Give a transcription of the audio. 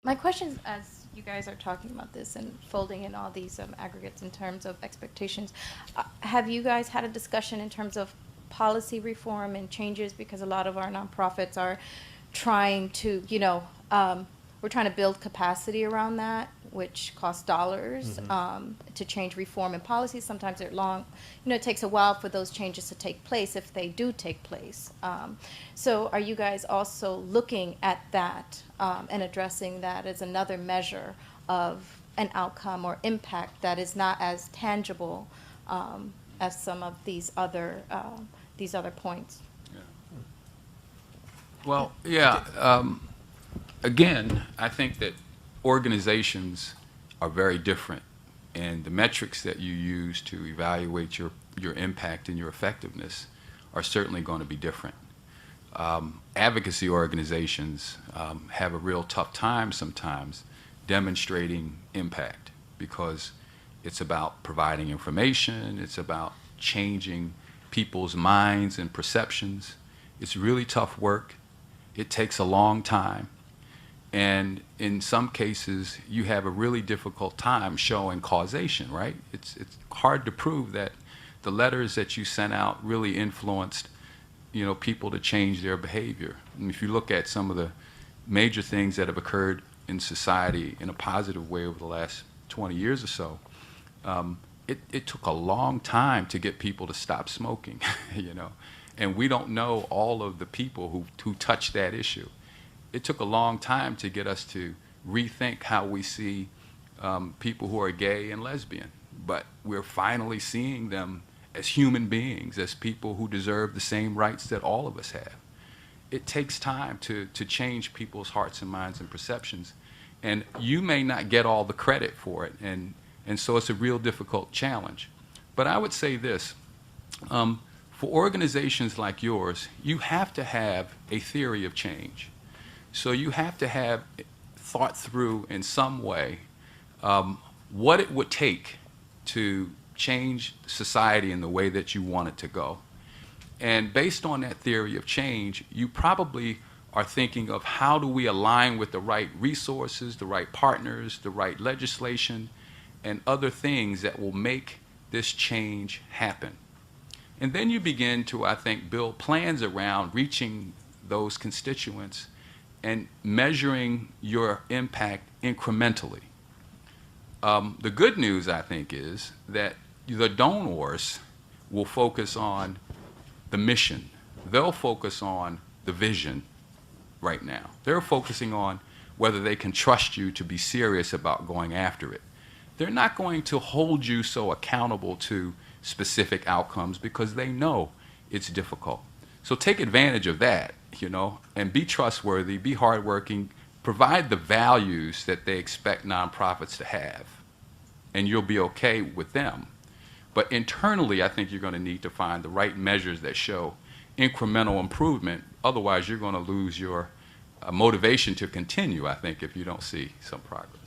My question is, as you guys are talking about this and folding in all these aggregates in terms of expectations, have you guys had a discussion in terms of policy reform and changes? Because a lot of our nonprofits are trying to, we're trying to build capacity around that, which costs dollars to change reform and policies. Sometimes they're long, it takes a while for those changes to take place if they do take place. So are you guys also looking at that and addressing that as another measure of an outcome or impact that is not as tangible as some of these other points? Yeah. Well, yeah. Again, I think that organizations are very different, and the metrics that you use to evaluate your impact and your effectiveness are certainly going to be different. Advocacy organizations have a real tough time sometimes demonstrating impact because it's about providing information, it's about changing people's minds and perceptions. It's really tough work. It takes a long time. And in some cases, you have a really difficult time showing causation, right? It's hard to prove that the letters that you sent out really influenced, people to change their behavior. And if you look at some of the major things that have occurred in society in a positive way over the last 20 years or so, it took a long time to get people to stop smoking, And we don't know all of the people who touched that issue. It took a long time to get us to rethink how we see people who are gay and lesbian, but we're finally seeing them as human beings, as people who deserve the same rights that all of us have. It takes time to change people's hearts and minds and perceptions, and you may not get all the credit for it, and so it's a real difficult challenge. But I would say this, for organizations like yours, you have to have a theory of change. So you have to have thought through in some way what it would take to change society in the way that you want it to go. And based on that theory of change, you probably are thinking of how do we align with the right resources, the right partners, the right legislation, and other things that will make this change happen. And then you begin to, I think, build plans around reaching those constituents and measuring your impact incrementally. The good news, I think, is that the donors will focus on the mission. They'll focus on the vision right now. They're focusing on whether they can trust you to be serious about going after it. They're not going to hold you so accountable to specific outcomes because they know it's difficult. So take advantage of that, and be trustworthy, be hardworking, provide the values that they expect nonprofits to have, and you'll be okay with them. But internally, I think you're going to need to find the right measures that show incremental improvement. Otherwise, you're going to lose your motivation to continue, I think, if you don't see some progress.